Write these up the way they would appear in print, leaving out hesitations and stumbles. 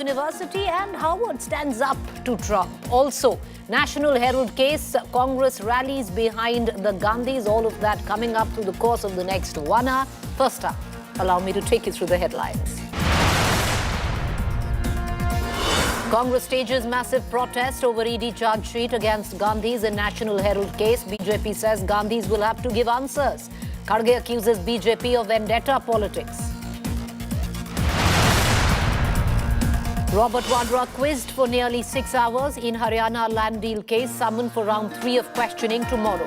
University and Harvard stands up to Trump. Also, National Herald case, Congress rallies behind the Gandhis, all of that coming up through the course of the next 1 hour. First up, allow me to take you through the headlines. Congress stages massive protest over ED charge sheet against Gandhis in National Herald case. BJP says Gandhis will have to give answers. Kharge accuses BJP of vendetta politics. Robert Vadra quizzed for nearly 6 hours in Haryana land deal case, summoned for round 3 of questioning tomorrow.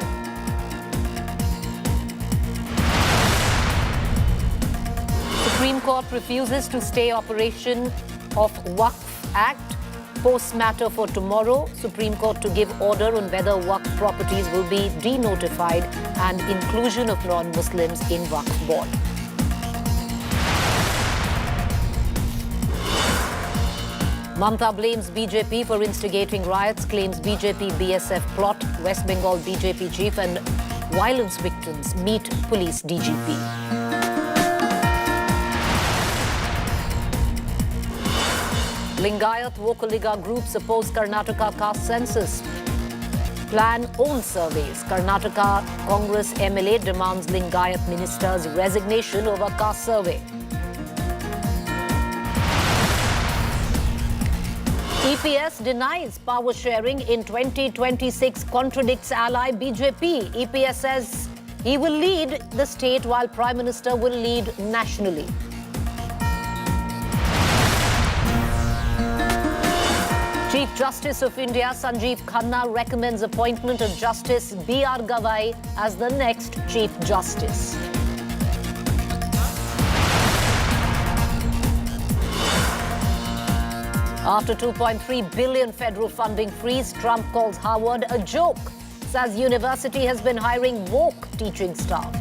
Supreme Court refuses to stay operation of Waqf Act. Posts matter for tomorrow. Supreme Court to give order on whether Waqf properties will be denotified and inclusion of non-Muslims in Waqf board. Mamta blames BJP for instigating riots, claims BJP BSF plot. West Bengal BJP chief and violence victims meet police DGP. Lingayat Vokaliga groups oppose Karnataka caste census. Plan own surveys. Karnataka Congress MLA demands Lingayat minister's resignation over caste survey. EPS denies power sharing in 2026, contradicts ally BJP. EPS says he will lead the state while Prime Minister will lead nationally. Chief Justice of India Sanjeev Khanna recommends appointment of Justice B.R. Gavai as the next Chief Justice. After 2.3 billion federal funding freeze, Trump calls Harvard a joke. Says university has been hiring woke teaching staff.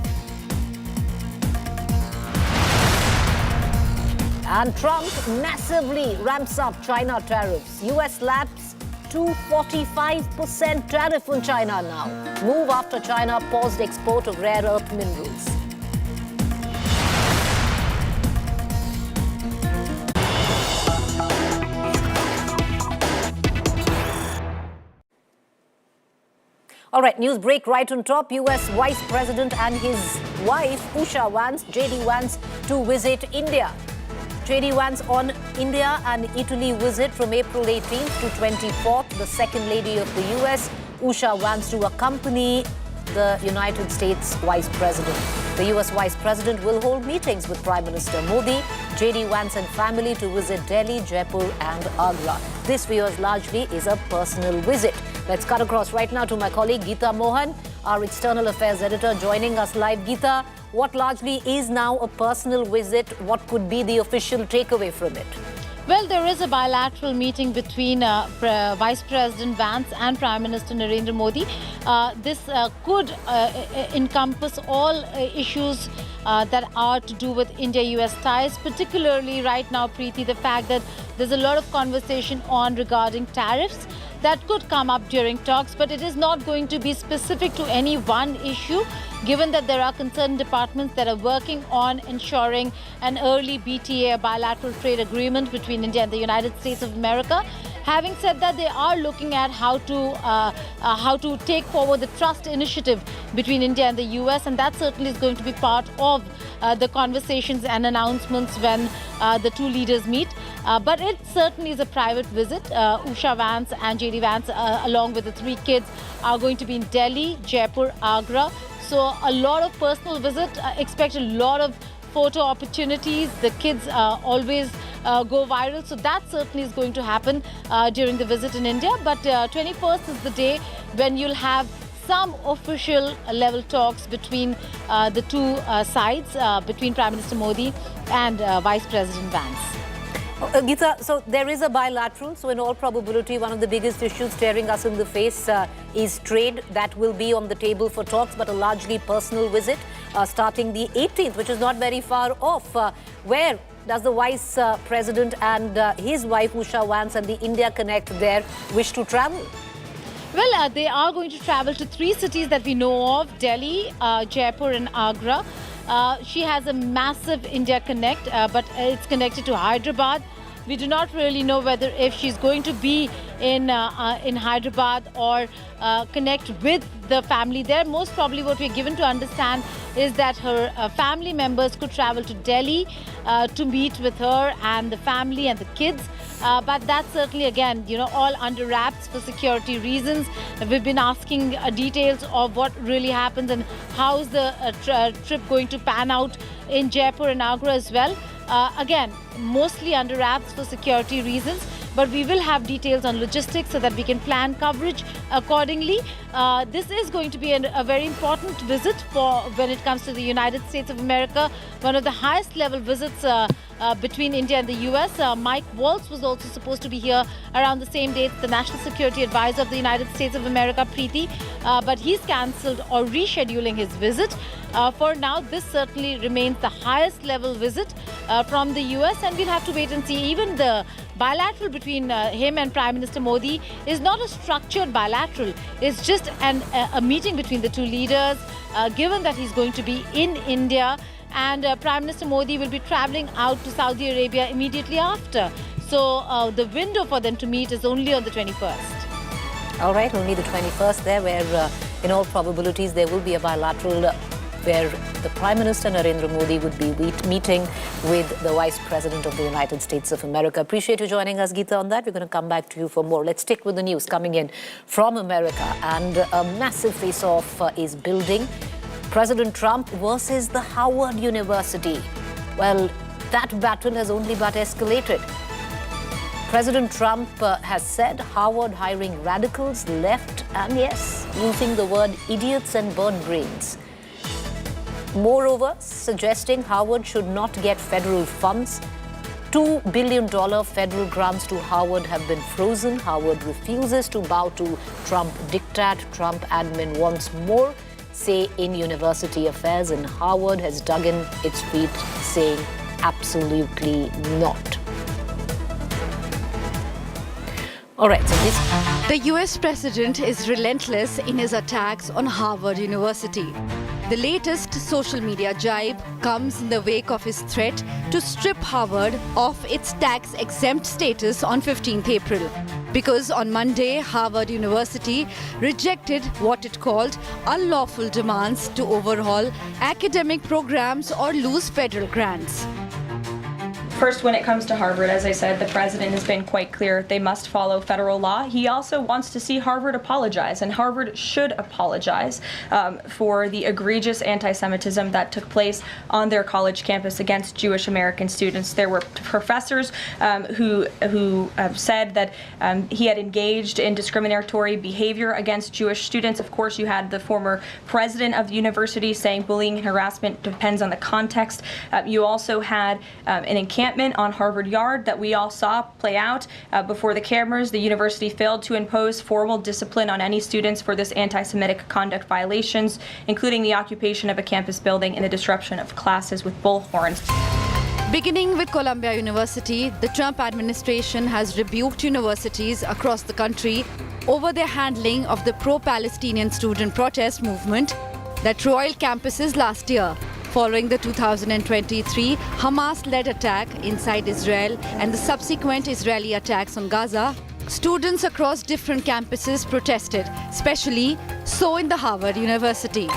And Trump massively ramps up China tariffs. US slaps 245% tariff on China now. Move after China paused export of rare earth minerals. All right, news break right on top. U.S. Vice President and his wife, Usha Vance, J.D. Vance, to visit India. J.D. Vance on India and Italy visit from April 18th to 24th. The Second Lady of the U.S., Usha Vance, to accompany the United States Vice President. The U.S. Vice President will hold meetings with Prime Minister Modi, J.D. Vance and family to visit Delhi, Jaipur and Agra. This, viewers, largely is a personal visit. Let's cut across right now to my colleague Geeta Mohan, our External Affairs Editor, joining us live. Geeta, what largely is now a personal visit? What could be the official takeaway from it? Well, there is a bilateral meeting between Vice President Vance and Prime Minister Narendra Modi. This could encompass all issues that are to do with India-US ties, particularly right now, Preeti, the fact that there's a lot of conversation on regarding tariffs that could come up during talks, but it is not going to be specific to any one issue, given that there are concerned departments that are working on ensuring an early BTA, a bilateral trade agreement between India and the United States of America. Having said that, they are looking at how to take forward the trust initiative between India and the US, and that certainly is going to be part of the conversations and announcements when the two leaders meet. But it certainly is a private visit. Usha Vance and J.D. Vance, along with the 3 kids, are going to be in Delhi, Jaipur, Agra. So a lot of personal visit. Expect a lot of photo opportunities. The kids always go viral. So that certainly is going to happen during the visit in India. But 21st is the day when you'll have some official level talks between the two sides, between Prime Minister Modi and Vice President Vance. Geeta, so there is a bilateral. So in all probability, one of the biggest issues staring us in the face is trade. That will be on the table for talks, but a largely personal visit starting the 18th, which is not very far off. Where does the Vice President and his wife, Usha Vance, and the India Connect there wish to travel? Well, they are going to travel to 3 cities that we know of, Delhi, Jaipur and Agra. She has a massive India Connect, but it's connected to Hyderabad, We do not really know whether if she's going to be in Hyderabad or connect with the family there. Most probably what we're given to understand is that her family members could travel to Delhi to meet with her and the family and the kids. But that's certainly, again, all under wraps for security reasons. We've been asking details of what really happens and how is the trip going to pan out in Jaipur and Agra as well. Again, mostly under wraps for security reasons, but we will have details on logistics so that we can plan coverage accordingly. This is going to be a very important visit for when it comes to the United States of America, one of the highest level visits between India and the US. Mike Waltz was also supposed to be here around the same date, the National Security Advisor of the United States of America, Preeti, but he's cancelled or rescheduling his visit. For now, this certainly remains the highest level visit from the US, and we'll have to wait and see. Even the bilateral between him and Prime Minister Modi is not a structured bilateral. It's just a meeting between the two leaders, given that he's going to be in India, and Prime Minister Modi will be traveling out to Saudi Arabia immediately after. So the window for them to meet is only on the 21st. All right, only the 21st there, where in all probabilities there will be a bilateral where the Prime Minister Narendra Modi would be meeting with the Vice President of the United States of America. Appreciate you joining us, Geeta, on that. We're going to come back to you for more. Let's stick with the news coming in from America. And a massive face-off is building. President Trump versus the Howard University. Well, that battle has only but escalated. President Trump has said Harvard hiring radicals, left, and yes, using the word idiots and bird brains. Moreover, suggesting Harvard should not get federal funds. $2 billion federal grants to Harvard have been frozen. Harvard refuses to bow to Trump diktat. Trump admin wants more say in university affairs, and Harvard has dug in its feet, saying absolutely not. All right, so this... The US president is relentless in his attacks on Harvard University. The latest social media jibe comes in the wake of his threat to strip Harvard of its tax-exempt status on 15th April. Because on Monday, Harvard University rejected what it called unlawful demands to overhaul academic programs or lose federal grants. First, when it comes to Harvard, as I said, the president has been quite clear they must follow federal law. He also wants to see Harvard apologize, and Harvard should apologize for the egregious anti-Semitism that took place on their college campus against Jewish American students. There were professors who said that he had engaged in discriminatory behavior against Jewish students. Of course, you had the former president of the university saying bullying and harassment depends on the context. You also had an encampment on Harvard Yard that we all saw play out before the cameras. The university failed to impose formal discipline on any students for this anti-Semitic conduct violations, including the occupation of a campus building and the disruption of classes with bullhorns. Beginning with Columbia University, the Trump administration has rebuked universities across the country over their handling of the pro-Palestinian student protest movement that roiled campuses last year, following the 2023 Hamas-led attack inside Israel and the subsequent Israeli attacks on Gaza. Students across different campuses protested, especially so in the Harvard University.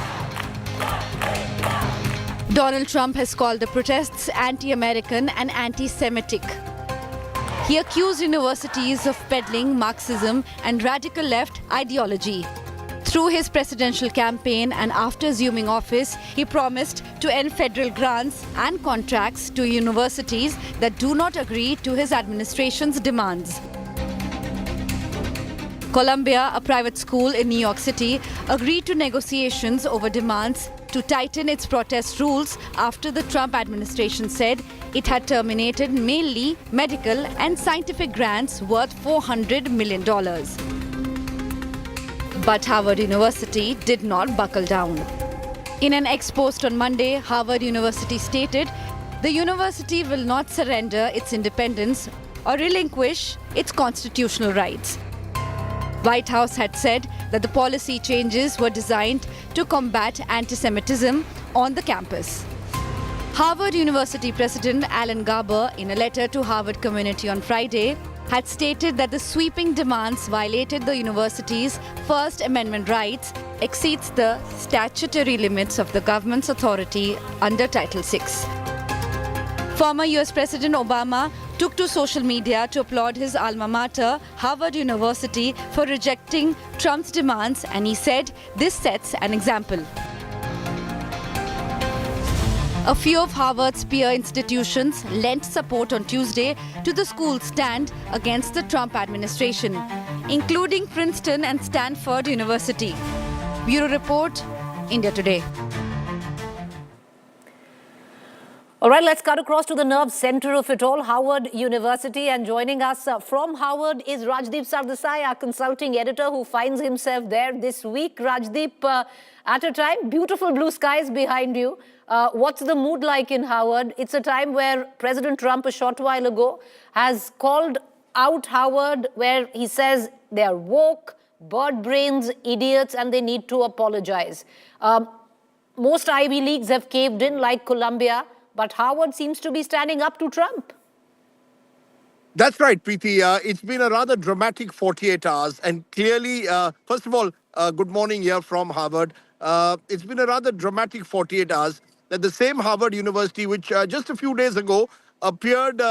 Donald Trump has called the protests anti-American and anti-Semitic. He accused universities of peddling Marxism and radical left ideology. Through his presidential campaign and after assuming office, he promised to end federal grants and contracts to universities that do not agree to his administration's demands. Columbia, a private school in New York City, agreed to negotiations over demands to tighten its protest rules after the Trump administration said it had terminated mainly medical and scientific grants worth $400 million. But Harvard University did not buckle down. In an ex-post on Monday, Harvard University stated the university will not surrender its independence or relinquish its constitutional rights. White House had said that the policy changes were designed to combat anti-Semitism on the campus. Harvard University President Alan Garber, in a letter to Harvard community on Friday, had stated that the sweeping demands violated the university's First Amendment rights, exceeds the statutory limits of the government's authority under Title VI. Former US President Obama took to social media to applaud his alma mater, Harvard University, for rejecting Trump's demands, and he said this sets an example. A few of Harvard's peer institutions lent support on Tuesday to the school's stand against the Trump administration, including Princeton and Stanford University. Bureau Report, India Today. All right, let's cut across to the nerve center of it all, Howard University. And joining us from Howard is Rajdeep Sardesai, our consulting editor, who finds himself there this week. Rajdeep, at a time, beautiful blue skies behind you. What's the mood like in Howard? It's a time where President Trump, a short while ago, has called out Howard, where he says they are woke, bird brains, idiots, and they need to apologize. Most Ivy Leagues have caved in, like Columbia, but Howard seems to be standing up to Trump. That's right, Preeti. It's been a rather dramatic 48 hours. And clearly, first of all, good morning here from Harvard. It's been a rather dramatic 48 hours that the same Harvard University, which just a few days ago appeared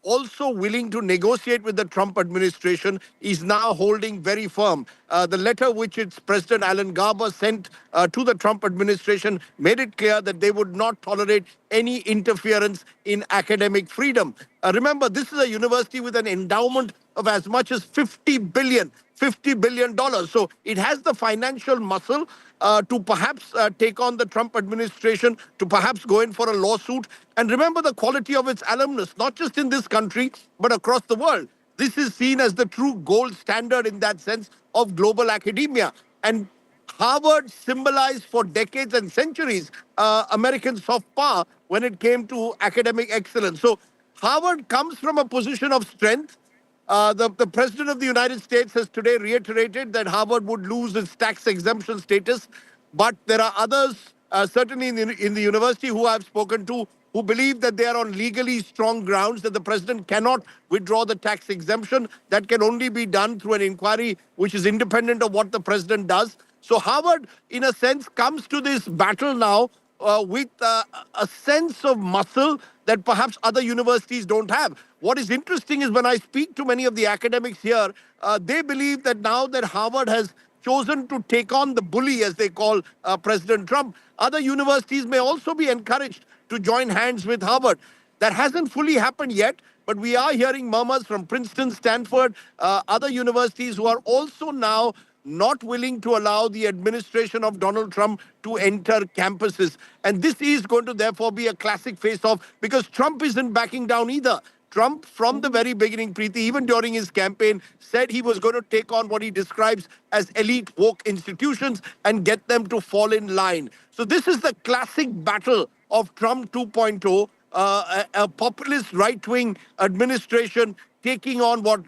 also willing to negotiate with the Trump administration, is now holding very firm. The letter which its President Alan Garber sent to the Trump administration made it clear that they would not tolerate any interference in academic freedom. Remember, this is a university with an endowment of as much as $50 billion. So it has the financial muscle to perhaps take on the Trump administration, to perhaps go in for a lawsuit. And remember the quality of its alumnus, not just in this country, but across the world. This is seen as the true gold standard in that sense of global academia. And Harvard symbolized for decades and centuries American soft power when it came to academic excellence. So Harvard comes from a position of strength. The President of the United States has today reiterated that Harvard would lose its tax exemption status, but there are others, certainly in the university, who I've spoken to, who believe that they are on legally strong grounds, that the President cannot withdraw the tax exemption. That can only be done through an inquiry which is independent of what the President does. So Harvard, in a sense, comes to this battle now with a sense of muscle that perhaps other universities don't have. What is interesting is when I speak to many of the academics here, they believe that now that Harvard has chosen to take on the bully, as they call President Trump, other universities may also be encouraged to join hands with Harvard. That hasn't fully happened yet, but we are hearing murmurs from Princeton, Stanford, other universities who are also now not willing to allow the administration of Donald Trump to enter campuses. And this is going to therefore be a classic face-off, because Trump isn't backing down either. Trump, from the very beginning, Preeti, even during his campaign, said he was going to take on what he describes as elite woke institutions and get them to fall in line. So this is the classic battle of Trump 2.0, a populist right-wing administration taking on what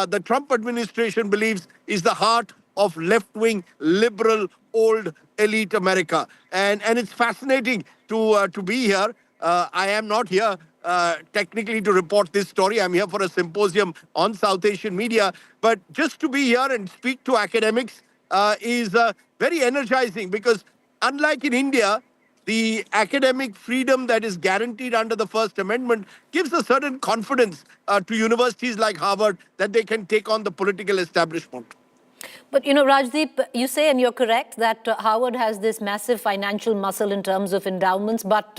the Trump administration believes is the heart of left-wing, liberal, old elite America. And it's fascinating to be here. I am not here technically to report this story. I'm here for a symposium on South Asian media. But just to be here and speak to academics is very energizing, because unlike in India, the academic freedom that is guaranteed under the First Amendment gives a certain confidence to universities like Harvard that they can take on the political establishment. But, you know, Rajdeep, you say, and you're correct, that Harvard has this massive financial muscle in terms of endowments, but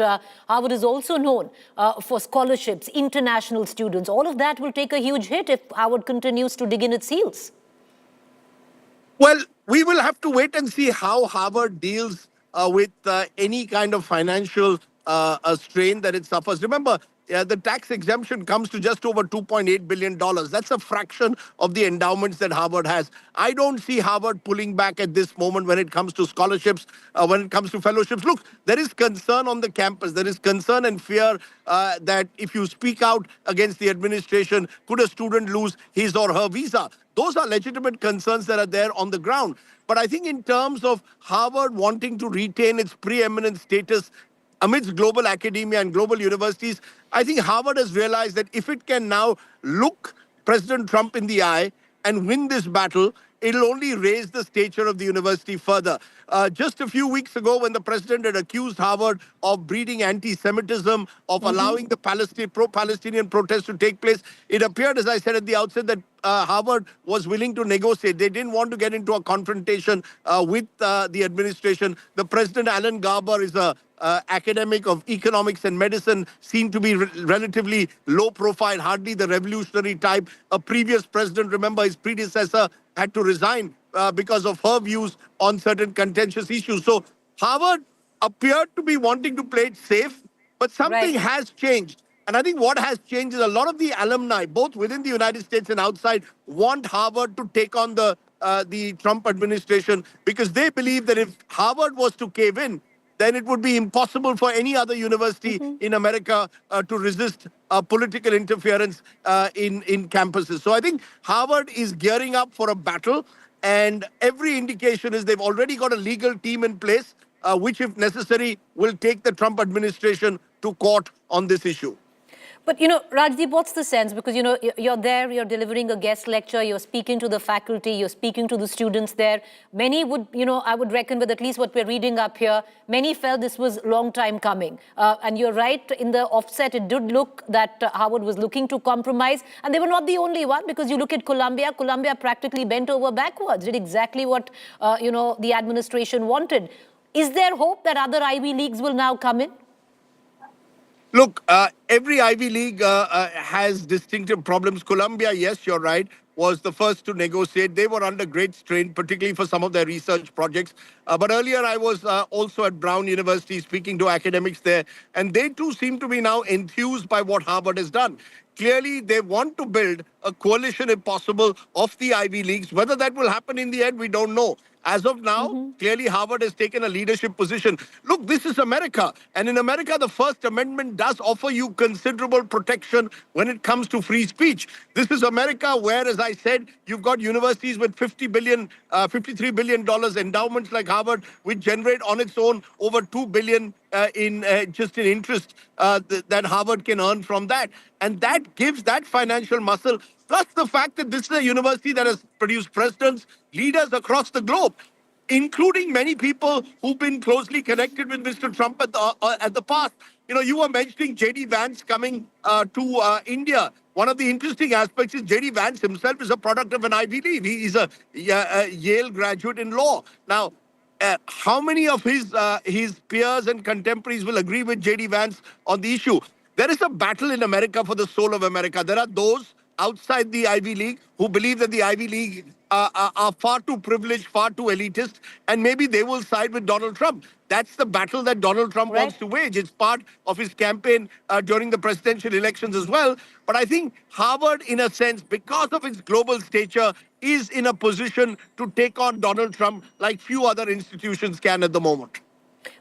Harvard is also known for scholarships, international students. All of that will take a huge hit if Harvard continues to dig in its heels. Well, we will have to wait and see how Harvard deals with any kind of financial strain that it suffers. Remember, the tax exemption comes to just over $2.8 billion. That's a fraction of the endowments that Harvard has. I don't see Harvard pulling back at this moment when it comes to scholarships, when it comes to fellowships. Look, there is concern on the campus. There is concern and fear that if you speak out against the administration, could a student lose his or her visa? Those are legitimate concerns that are there on the ground. But I think in terms of Harvard wanting to retain its preeminent status, amidst global academia and global universities, I think Harvard has realized that if it can now look President Trump in the eye and win this battle, it'll only raise the stature of the university further. Just a few weeks ago, when the president had accused Harvard of breeding anti-Semitism, of allowing the pro-Palestinian protests to take place, it appeared, as I said at the outset, that Harvard was willing to negotiate. They didn't want to get into a confrontation with the administration. The president, Alan Garber, is a academic of economics and medicine, seemed to be relatively low profile, hardly the revolutionary type. A previous president, remember his predecessor, had to resign because of her views on certain contentious issues. So Harvard appeared to be wanting to play it safe, but something has changed. And I think what has changed is a lot of the alumni, both within the United States and outside, want Harvard to take on the Trump administration, because they believe that if Harvard was to cave in, then it would be impossible for any other university in America to resist political interference in campuses. So I think Harvard is gearing up for a battle, and every indication is they've already got a legal team in place, which, if necessary, will take the Trump administration to court on this issue. But, Rajdeep, what's the sense? Because, you're there, you're delivering a guest lecture, you're speaking to the faculty, you're speaking to the students there. Many would, I would reckon with at least what we're reading up here, many felt this was a long time coming. And you're right, in the offset, it did look that Harvard was looking to compromise. And they were not the only one, because you look at Columbia practically bent over backwards, did exactly what, the administration wanted. Is there hope that other Ivy Leagues will now come in? Look, every Ivy League has distinctive problems. Columbia, yes, you're right, was the first to negotiate. They were under great strain, particularly for some of their research projects. But earlier I was also at Brown University speaking to academics there, and they too seem to be now enthused by what Harvard has done. Clearly, they want to build a coalition, if possible, of the Ivy Leagues. Whether that will happen in the end, we don't know. As of now, clearly Harvard has taken a leadership position. Look, this is America. And in America, the First Amendment does offer you considerable protection when it comes to free speech. This is America where, as I said, you've got universities with $53 billion endowments like Harvard, which generate on its own over $2 billion in interest that Harvard can earn from that. And that gives that financial muscle, plus the fact that this is a university that has produced presidents, leaders across the globe, including many people who've been closely connected with Mr. Trump at the past. You were mentioning J.D. Vance coming to India. One of the interesting aspects is J.D. Vance himself is a product of an Ivy League. He is a Yale graduate in law. Now, how many of his peers and contemporaries will agree with J.D. Vance on the issue? There is a battle in America for the soul of America. There are those outside the Ivy League who believe that the Ivy League are far too privileged, far too elitist, and maybe they will side with Donald Trump. That's the battle that Donald Trump wants to wage. It's part of his campaign during the presidential elections as well. But I think Harvard, in a sense, because of its global stature, is in a position to take on Donald Trump like few other institutions can at the moment.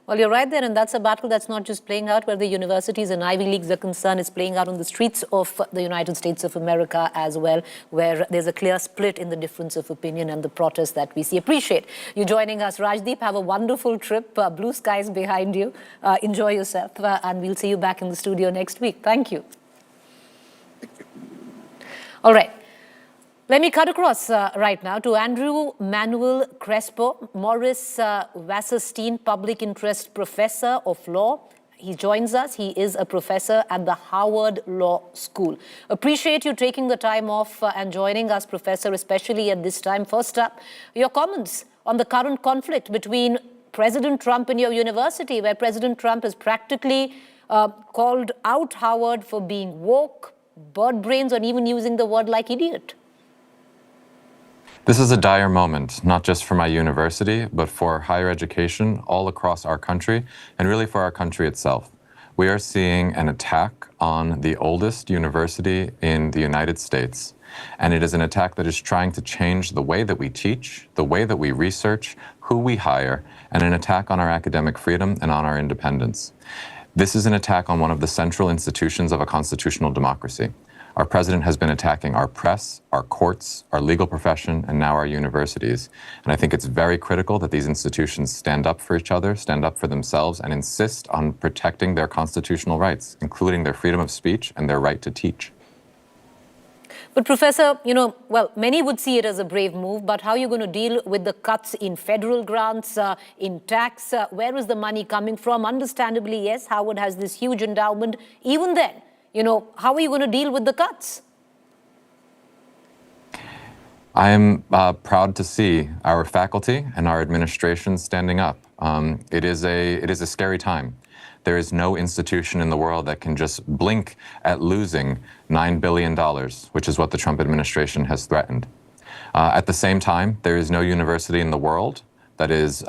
Well, you're right there, and that's a battle that's not just playing out where the universities and Ivy Leagues are concerned. It's playing out on the streets of the United States of America as well, where there's a clear split in the difference of opinion and the protests that we see. Appreciate you joining us, Rajdeep. Have a wonderful trip. Blue skies behind you. Enjoy yourself, and we'll see you back in the studio next week. Thank you. All right. Let me cut across right now to Andrew Manuel Crespo, Morris Wasserstein Public Interest Professor of Law. He joins us. He is a professor at the Harvard Law School. Appreciate you taking the time off and joining us, Professor, especially at this time. First up, your comments on the current conflict between President Trump and your university, where President Trump has practically called out Harvard for being woke, bird brains, or even using the word like idiot. This is a dire moment, not just for my university, but for higher education all across our country, and really for our country itself. We are seeing an attack on the oldest university in the United States, and it is an attack that is trying to change the way that we teach, the way that we research, who we hire, and an attack on our academic freedom and on our independence. This is an attack on one of the central institutions of a constitutional democracy. Our president has been attacking our press, our courts, our legal profession, and now our universities. And I think it's very critical that these institutions stand up for each other, stand up for themselves, and insist on protecting their constitutional rights, including their freedom of speech and their right to teach. But Professor, well, many would see it as a brave move, but how are you going to deal with the cuts in federal grants, in tax? Where is the money coming from? Understandably, yes, Harvard has this huge endowment. Even then, how are you going to deal with the cuts? I am proud to see our faculty and our administration standing up. It is a scary time. There is no institution in the world that can just blink at losing $9 billion, which is what the Trump administration has threatened. At the same time, there is no university in the world that is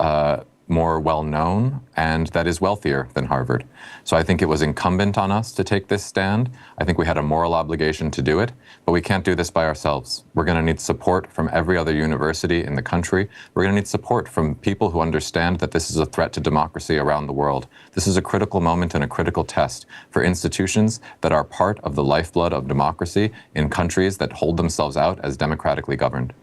more well-known and that is wealthier than Harvard. So I think it was incumbent on us to take this stand. I think we had a moral obligation to do it, but we can't do this by ourselves. We're going to need support from every other university in the country. We're going to need support from people who understand that this is a threat to democracy around the world. This is a critical moment and a critical test for institutions that are part of the lifeblood of democracy in countries that hold themselves out as democratically governed.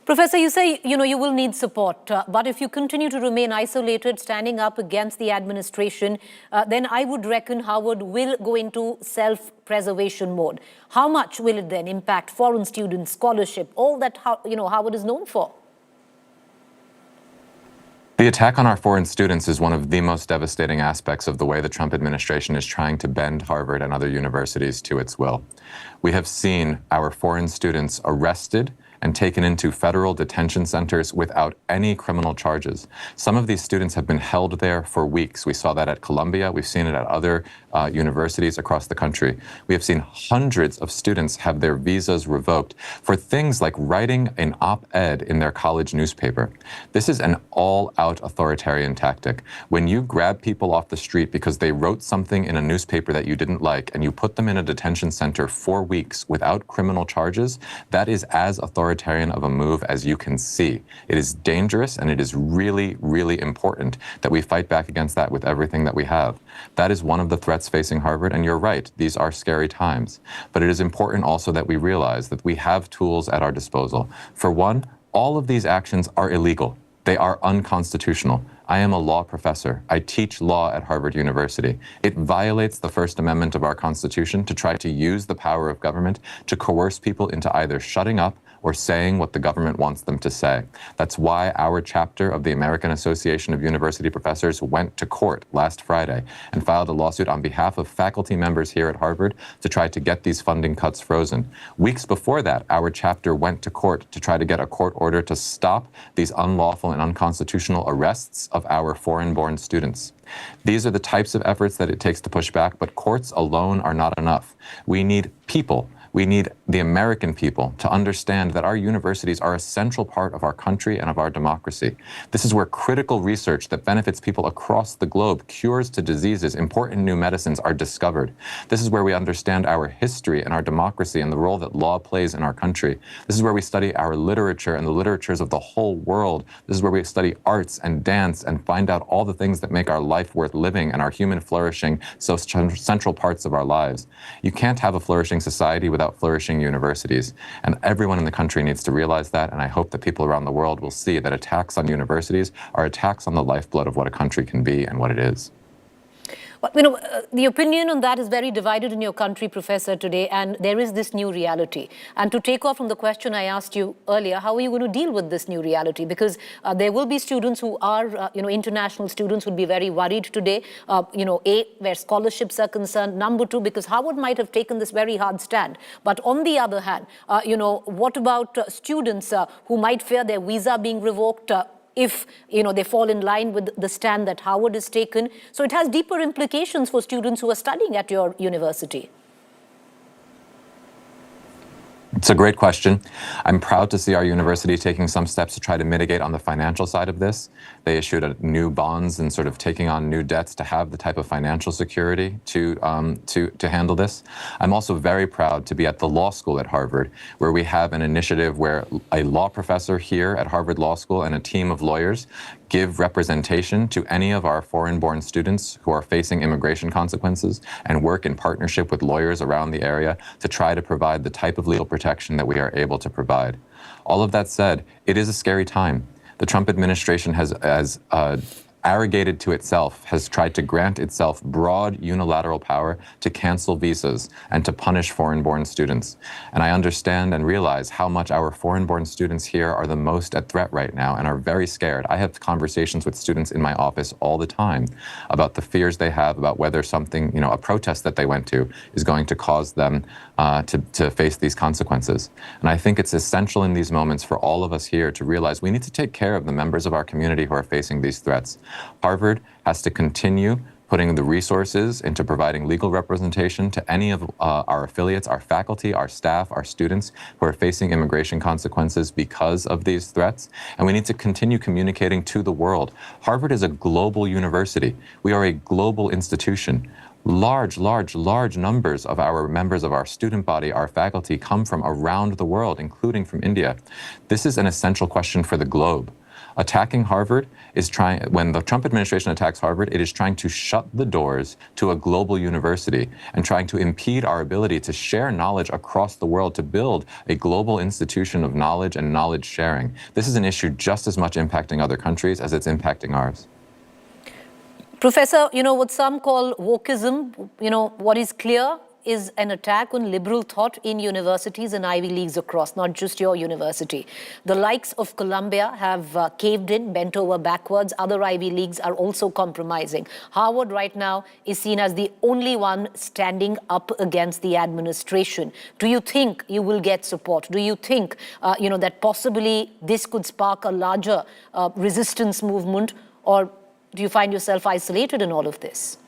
Professor, you say, you will need support, but if you continue to remain isolated, standing up against the administration, then I would reckon Harvard will go into self-preservation mode. How much will it then impact foreign students, scholarship, all that, Harvard is known for? The attack on our foreign students is one of the most devastating aspects of the way the Trump administration is trying to bend Harvard and other universities to its will. We have seen our foreign students arrested and taken into federal detention centers without any criminal charges. Some of these students have been held there for weeks. We saw that at Columbia. We've seen it at other universities across the country. We have seen hundreds of students have their visas revoked for things like writing an op-ed in their college newspaper. This is an all-out authoritarian tactic. When you grab people off the street because they wrote something in a newspaper that you didn't like and you put them in a detention center for weeks without criminal charges, that is as authoritarian of a move as you can see. It is dangerous, and it is really, really important that we fight back against that with everything that we have. That is one of the threats facing Harvard, and you're right, these are scary times. But it is important also that we realize that we have tools at our disposal. For one, all of these actions are illegal. They are unconstitutional. I am a law professor. I teach law at Harvard University. It violates the First Amendment of our Constitution to try to use the power of government to coerce people into either shutting up or saying what the government wants them to say. That's why our chapter of the American Association of University Professors went to court last Friday and filed a lawsuit on behalf of faculty members here at Harvard to try to get these funding cuts frozen. Weeks before that, our chapter went to court to try to get a court order to stop these unlawful and unconstitutional arrests of our foreign-born students. These are the types of efforts that it takes to push back, but courts alone are not enough. We need people. We need the American people to understand that our universities are a central part of our country and of our democracy. This is where critical research that benefits people across the globe, cures to diseases, important new medicines are discovered. This is where we understand our history and our democracy and the role that law plays in our country. This is where we study our literature and the literatures of the whole world. This is where we study arts and dance and find out all the things that make our life worth living and our human flourishing so central parts of our lives. You can't have a flourishing society without flourishing universities. And everyone in the country needs to realize that, and I hope that people around the world will see that attacks on universities are attacks on the lifeblood of what a country can be and what it is. Well, the opinion on that is very divided in your country, Professor, today, and there is this new reality. And to take off from the question I asked you earlier, how are you going to deal with this new reality? Because there will be students who are, international students would be very worried today, A, where scholarships are concerned, number two, because Harvard might have taken this very hard stand. But on the other hand, what about students who might fear their visa being revoked, if they fall in line with the stand that Harvard has taken? So it has deeper implications for students who are studying at your university. It's a great question. I'm proud to see our university taking some steps to try to mitigate on the financial side of this. They issued new bonds and sort of taking on new debts to have the type of financial security to handle this. I'm also very proud to be at the law school at Harvard, where we have an initiative where a law professor here at Harvard Law School and a team of lawyers give representation to any of our foreign-born students who are facing immigration consequences and work in partnership with lawyers around the area to try to provide the type of legal protection that we are able to provide. All of that said, it is a scary time. The Trump administration has arrogated to itself, has tried to grant itself broad unilateral power to cancel visas and to punish foreign-born students. And I understand and realize how much our foreign-born students here are the most at threat right now and are very scared. I have conversations with students in my office all the time about the fears they have about whether something, a protest that they went to is going to cause them to face these consequences. And I think it's essential in these moments for all of us here to realize we need to take care of the members of our community who are facing these threats. Harvard has to continue putting the resources into providing legal representation to any of our affiliates, our faculty, our staff, our students who are facing immigration consequences because of these threats. And we need to continue communicating to the world. Harvard is a global university. We are a global institution. Large numbers of our members of our student body, our faculty, come from around the world, including from India. This is an essential question for the globe. Attacking Harvard is when the Trump administration attacks Harvard, it is trying to shut the doors to a global university and trying to impede our ability to share knowledge across the world, to build a global institution of knowledge and knowledge sharing. This is an issue just as much impacting other countries as it's impacting ours. Professor, what some call wokeism, what is clear is an attack on liberal thought in universities and Ivy Leagues across, not just your university. The likes of Columbia have caved in, bent over backwards. Other Ivy Leagues are also compromising. Harvard right now is seen as the only one standing up against the administration. Do you think you will get support? Do you think, that possibly this could spark a larger resistance movement, or do you find yourself isolated in all of this?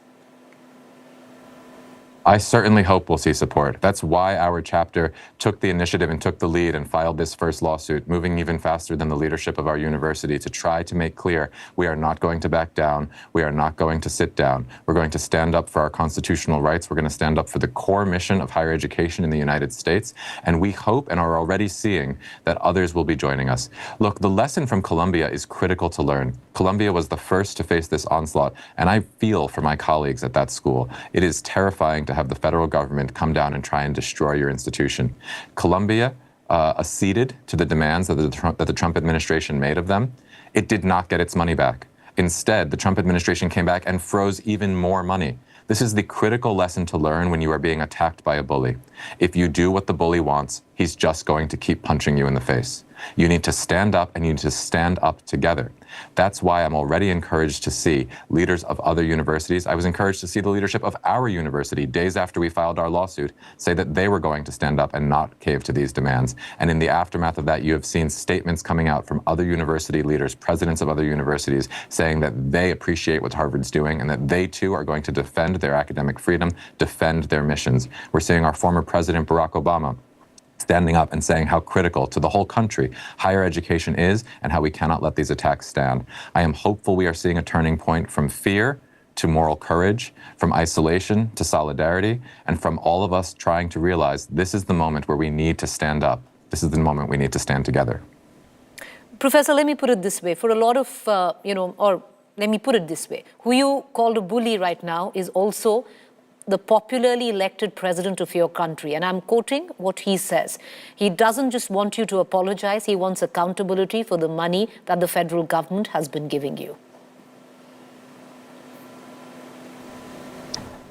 I certainly hope we'll see support. That's why our chapter took the initiative and took the lead and filed this first lawsuit, moving even faster than the leadership of our university to try to make clear we are not going to back down. We are not going to sit down. We're going to stand up for our constitutional rights. We're going to stand up for the core mission of higher education in the United States. And we hope and are already seeing that others will be joining us. Look, the lesson from Columbia is critical to learn. Columbia was the first to face this onslaught, and I feel for my colleagues at that school. It is terrifying to have the federal government come down and try and destroy your institution. Columbia acceded to the demands that the Trump administration made of them. It did not get its money back. Instead, the Trump administration came back and froze even more money. This is the critical lesson to learn when you are being attacked by a bully. If you do what the bully wants, he's just going to keep punching you in the face. You need to stand up, and you need to stand up together. That's why I'm already encouraged to see leaders of other universities. I was encouraged to see the leadership of our university, days after we filed our lawsuit, say that they were going to stand up and not cave to these demands. And in the aftermath of that, you have seen statements coming out from other university leaders, presidents of other universities, saying that they appreciate what Harvard's doing and that they too are going to defend their academic freedom, defend their missions. We're seeing our former president, Barack Obama, standing up and saying how critical to the whole country higher education is and how we cannot let these attacks stand. I am hopeful we are seeing a turning point from fear to moral courage, from isolation to solidarity, and from all of us trying to realize this is the moment where we need to stand up. This is the moment we need to stand together. Professor, let me put it this way. For a lot of, or let me put it this way. Who you called a bully right now is also the popularly elected president of your country. And I'm quoting what he says. He doesn't just want you to apologize, he wants accountability for the money that the federal government has been giving you.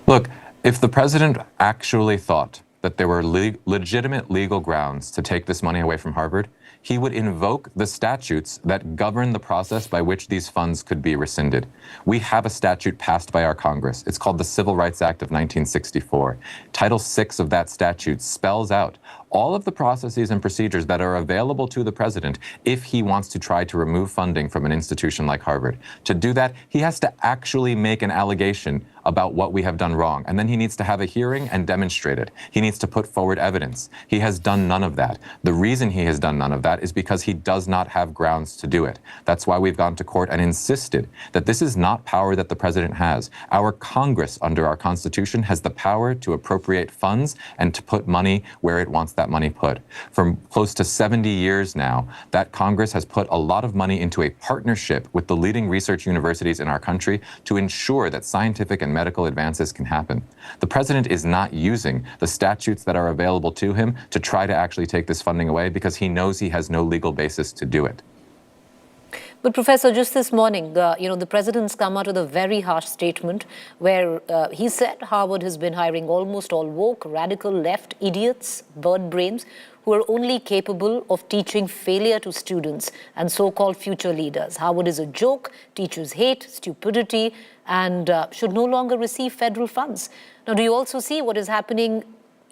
Look, if the president actually thought that there were legitimate legal grounds to take this money away from Harvard, he would invoke the statutes that govern the process by which these funds could be rescinded. We have a statute passed by our Congress. It's called the Civil Rights Act of 1964. Title VI of that statute spells out all of the processes and procedures that are available to the president if he wants to try to remove funding from an institution like Harvard. To do that, he has to actually make an allegation about what we have done wrong. And then he needs to have a hearing and demonstrate it. He needs to put forward evidence. He has done none of that. The reason he has done none of that is because he does not have grounds to do it. That's why we've gone to court and insisted that this is not power that the president has. Our Congress, under our Constitution, has the power to appropriate funds and to put money where it wants that money put. For close to 70 years now, that Congress has put a lot of money into a partnership with the leading research universities in our country to ensure that scientific and medical advances can happen. The president is not using the statutes that are available to him to try to actually take this funding away because he knows he has no legal basis to do it. But Professor, just this morning, the president's come out with a very harsh statement where he said Harvard has been hiring almost all woke, radical left idiots, bird brains, who are only capable of teaching failure to students and so-called future leaders. Harvard is a joke, teachers hate, stupidity, and should no longer receive federal funds. Now, do you also see what is happening,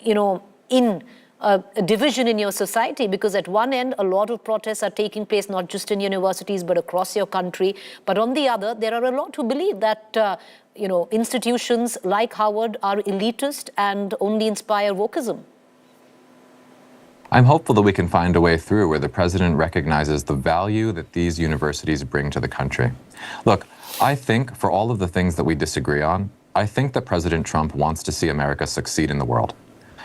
in a division in your society? Because at one end, a lot of protests are taking place, not just in universities, but across your country. But on the other, there are a lot who believe that, institutions like Harvard are elitist and only inspire wokeism. I'm hopeful that we can find a way through where the president recognizes the value that these universities bring to the country. Look, I think for all of the things that we disagree on, I think that President Trump wants to see America succeed in the world.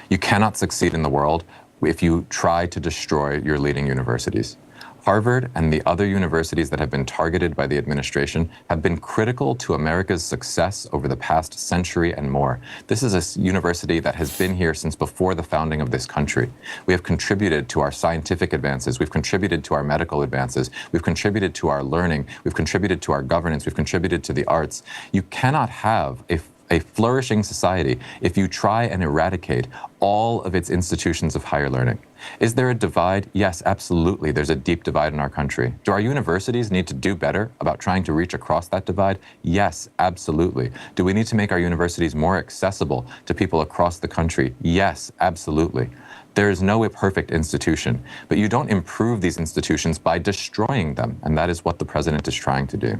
You cannot succeed in the world if you try to destroy your leading universities. Harvard and the other universities that have been targeted by the administration have been critical to America's success over the past century and more. This is a university that has been here since before the founding of this country. We have contributed to our scientific advances. We've contributed to our medical advances. We've contributed to our learning. We've contributed to our governance. We've contributed to the arts. You cannot have a flourishing society if you try and eradicate all of its institutions of higher learning. Is there a divide? Yes, absolutely. There's a deep divide in our country. Do our universities need to do better about trying to reach across that divide? Yes, absolutely. Do we need to make our universities more accessible to people across the country? Yes, absolutely. There is no perfect institution, but you don't improve these institutions by destroying them, and that is what the president is trying to do.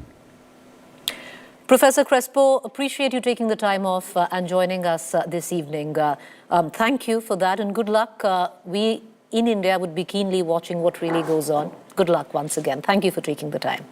Professor Crespo, appreciate you taking the time off and joining us this evening. Thank you for that and good luck. We in India would be keenly watching what really goes on. Good luck once again. Thank you for taking the time.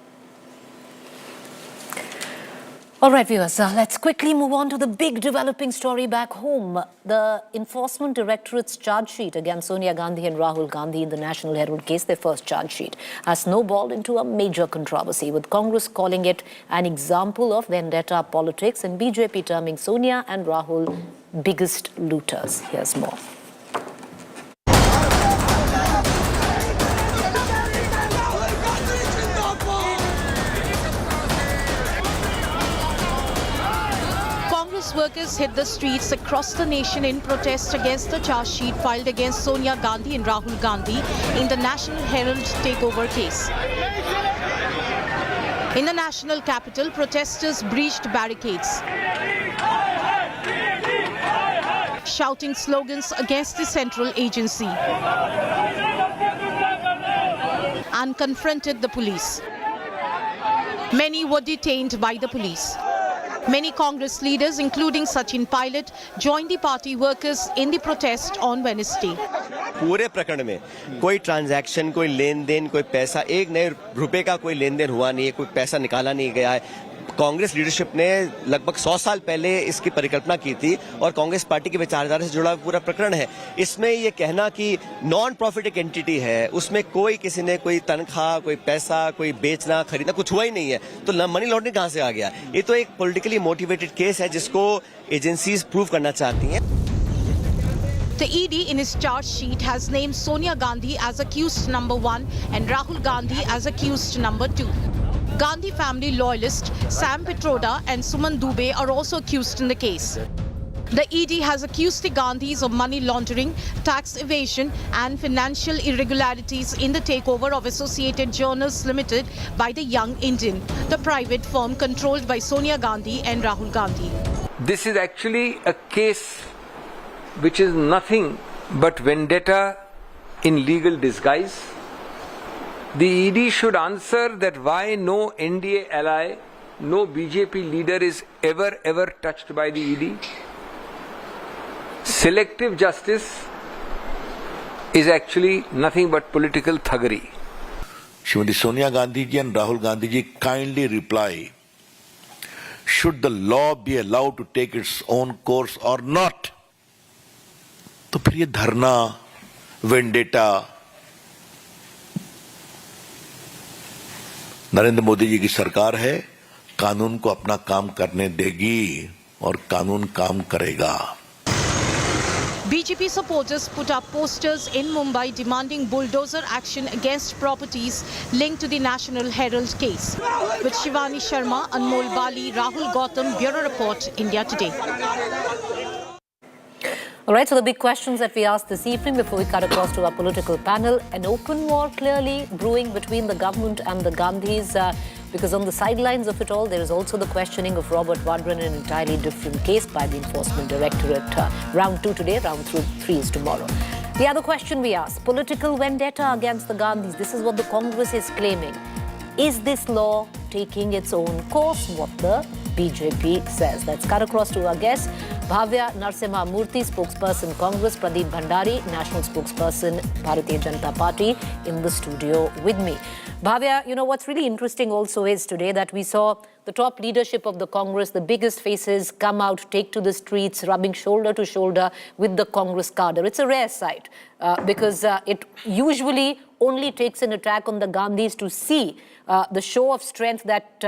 All right, viewers, let's quickly move on to the big developing story back home. The Enforcement Directorate's charge sheet against Sonia Gandhi and Rahul Gandhi in the National Herald case, their first charge sheet, has snowballed into a major controversy, with Congress calling it an example of vendetta politics and BJP terming Sonia and Rahul biggest looters. Here's more. Workers hit the streets across the nation in protest against the charge sheet filed against Sonia Gandhi and Rahul Gandhi in the National Herald takeover case. In the national capital, protesters breached barricades, shouting slogans against the central agency, and confronted the police. Many were detained by the police. Many Congress leaders, including Sachin Pilot, joined the party workers in the protest on Wednesday. पूरे प्रकरण में कोई transaction, कोई लेन then, कोई पैसा, एक नए रुपए का कोई लेन देन हुआ नहीं है, कोई पैसा निकाला नहीं गया है। कांग्रेस लीडरशिप ने लगभग 100 साल पहले इसकी परिकल्पना की थी और कांग्रेस पार्टी की विचारधारा से जुड़ा पूरा प्रकरण है। इसमें ये कहना कि नॉन प्रॉफिट एक एंटिटी है, उसमें कोई किसी ने कोई तनख्वाह, कोई पैसा, कोई बेचना खरीदना कुछ हुआ ही नहीं है, तो मनी लॉन्ड्रिंग कहां से आ गया? ये तो एक पॉलिटिकली मोटिवेटेड केस है जिसको एजेंसीज प्रूव करना चाहती हैं। The ED in his charge sheet has named Sonia Gandhi as accused number 1 and Rahul Gandhi as accused number 2. Gandhi family loyalist Sam Pitroda and Suman Dubey are also accused in the case. The ED has accused the Gandhis of money laundering, tax evasion and financial irregularities in the takeover of Associated Journals Limited by the Young Indian, the private firm controlled by Sonia Gandhi and Rahul Gandhi. This is actually a case which is nothing but vendetta in legal disguise. The ED should answer that why no NDA ally, no BJP leader is ever touched by the ED. Selective justice is actually nothing but political thuggery. Shrimati Sonia Gandhi ji and Rahul Gandhi ji kindly reply, should the law be allowed to take its own course or not? तो फिर ये धरना, vendetta, Narendra Modi ji की सरकार है, कानून को अपना काम करने देगी और कानून काम करेगा. BJP supporters put up posters in Mumbai demanding bulldozer action against properties linked to the National Herald case. With Shivani Sharma, Anmol Bali, Rahul Gautam, Bureau Report, India Today. All right, so the big questions that we asked this evening before we cut across to our political panel. An open war clearly brewing between the government and the Gandhis because on the sidelines of it all, there is also the questioning of Robert Vadra in an entirely different case by the Enforcement Directorate. Round 2 today, round 3 is tomorrow. The other question we asked, political vendetta against the Gandhis. This is what the Congress is claiming. Is this law taking its own course? What the BJP says. Let's cut across to our guests. Bhavya Narasimha Murthy, spokesperson Congress, Pradeep Bhandari, national spokesperson Bharatiya Janata Party, in the studio with me. Bhavya, you know what's really interesting also is today that we saw the top leadership of the Congress, the biggest faces come out, take to the streets, rubbing shoulder to shoulder with the Congress cadre. It's a rare sight because it usually only takes an attack on the Gandhis to see the show of strength that,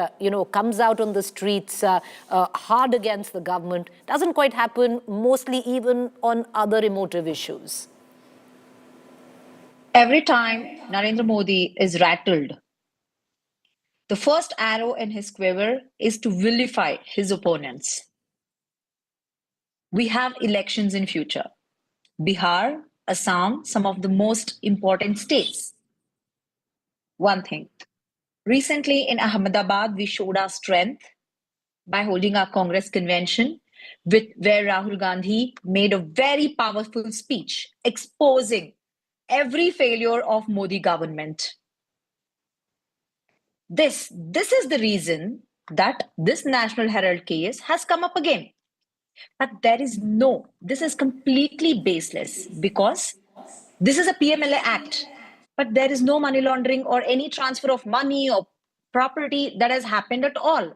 comes out on the streets hard against the government. Doesn't quite happen mostly even on other emotive issues. Every time Narendra Modi is rattled, the first arrow in his quiver is to vilify his opponents. We have elections in future. Bihar, Assam, some of the most important states. One thing. Recently in Ahmedabad, we showed our strength by holding our Congress convention, where Rahul Gandhi made a very powerful speech exposing every failure of Modi government. This is the reason that this National Herald case has come up again. But this is completely baseless because this is a PMLA act. But there is no money laundering or any transfer of money or property that has happened at all.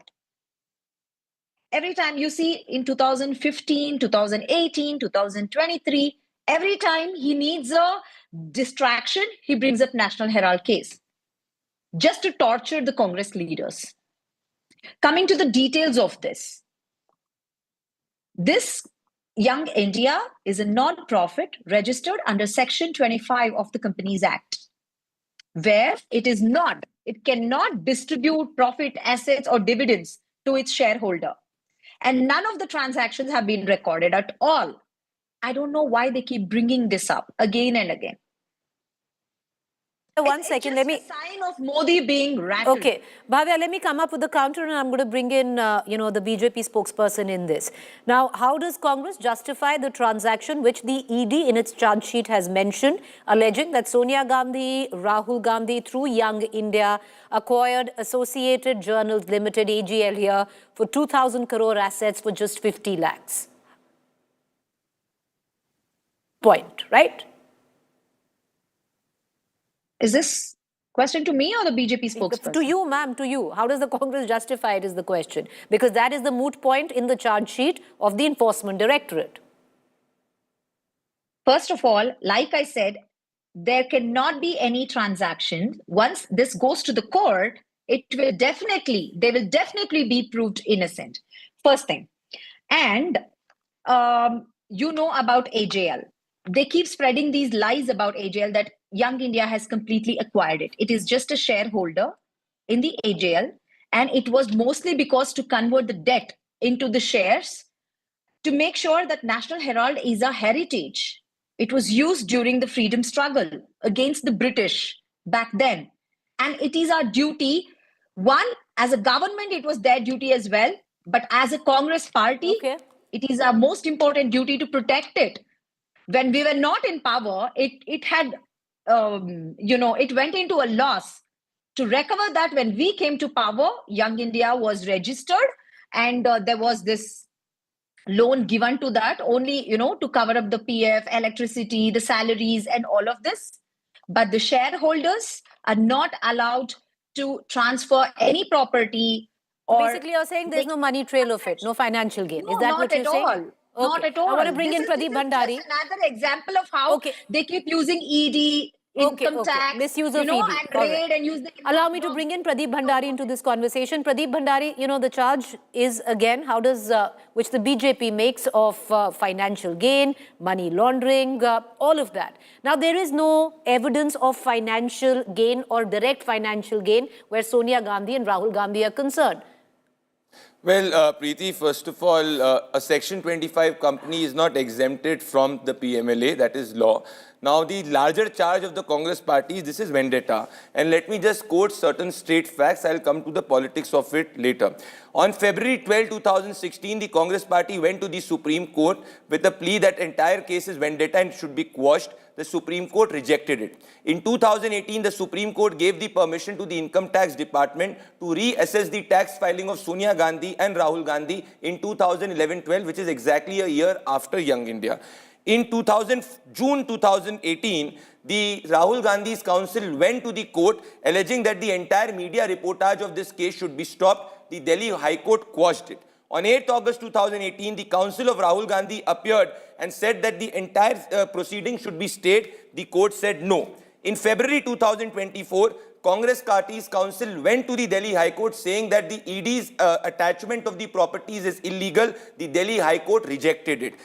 Every time you see in 2015, 2018, 2023, every time he needs a distraction, he brings up National Herald case just to torture the Congress leaders. Coming to the details of this Young India is a non-profit registered under Section 25 of the Companies Act, where it cannot distribute profit, assets, or dividends to its shareholder. And none of the transactions have been recorded at all. I don't know why they keep bringing this up again and again. One second, let me. It's a sign of Modi being rattled. Okay, Bhavya, let me come up with the counter, and I'm going to bring in, the BJP spokesperson in this. Now, how does Congress justify the transaction which the ED in its charge sheet has mentioned, alleging that Sonia Gandhi, Rahul Gandhi, through Young India, acquired Associated Journals Limited (AGL) here for 2,000 crore assets for just 50 lakhs? Point, right? Is this question to me or the BJP spokesperson? To you, ma'am, to you. How does the Congress justify it is the question. Because that is the moot point in the charge sheet of the Enforcement Directorate. First of all, like I said, there cannot be any transaction. Once this goes to the court, they will definitely be proved innocent. First thing. And about AJL. They keep spreading these lies about AJL that Young India has completely acquired it. It is just a shareholder in the AJL, and it was mostly because to convert the debt into the shares to make sure that National Herald is a heritage. It was used during the freedom struggle against the British back then. And it is our duty. One, as a government, it was their duty as well. But as a Congress party, It is our most important duty to protect it. when we were not in power, it had, it went into a loss. To recover that, when we came to power, Young India was registered, and there was this loan given to that only, to cover up the PF, electricity, the salaries, and all of this. But the shareholders are not allowed to transfer any property. Or Basically, you're saying there's no money trail of it, no financial gain. No, Is that not what at you're saying? all. Not Okay. at all. I want to bring in Pradeep Bhandari. Just another example of how they keep using ED, income tax, Misuse of ED. and All raid right. and use the. Allow me to bring in Pradeep Bhandari into this conversation. Pradeep Bhandari, the charge is again, which the BJP makes of financial gain, money laundering, all of that. Now, there is no evidence of financial gain or direct financial gain where Sonia Gandhi and Rahul Gandhi are concerned. Well, Preeti, first of all, a Section 25 company is not exempted from the PMLA, that is law. Now, the larger charge of the Congress party, this is vendetta. And let me just quote certain straight facts. I'll come to the politics of it later. On February 12, 2016, the Congress party went to the Supreme Court with a plea that entire case is vendetta and should be quashed. The Supreme Court rejected it. In 2018, the Supreme Court gave the permission to the Income Tax Department to reassess the tax filing of Sonia Gandhi and Rahul Gandhi in 2011-12, which is exactly a year after Young India. In June 2018, the Rahul Gandhi's counsel went to the court alleging that the entire media reportage of this case should be stopped. The Delhi High Court quashed it. On 8th August 2018, the counsel of Rahul Gandhi appeared and said that the entire proceeding should be stayed. The court said no. In February 2024, Congress party's counsel went to the Delhi High Court saying that the ED's attachment of the properties is illegal. The Delhi High Court rejected it.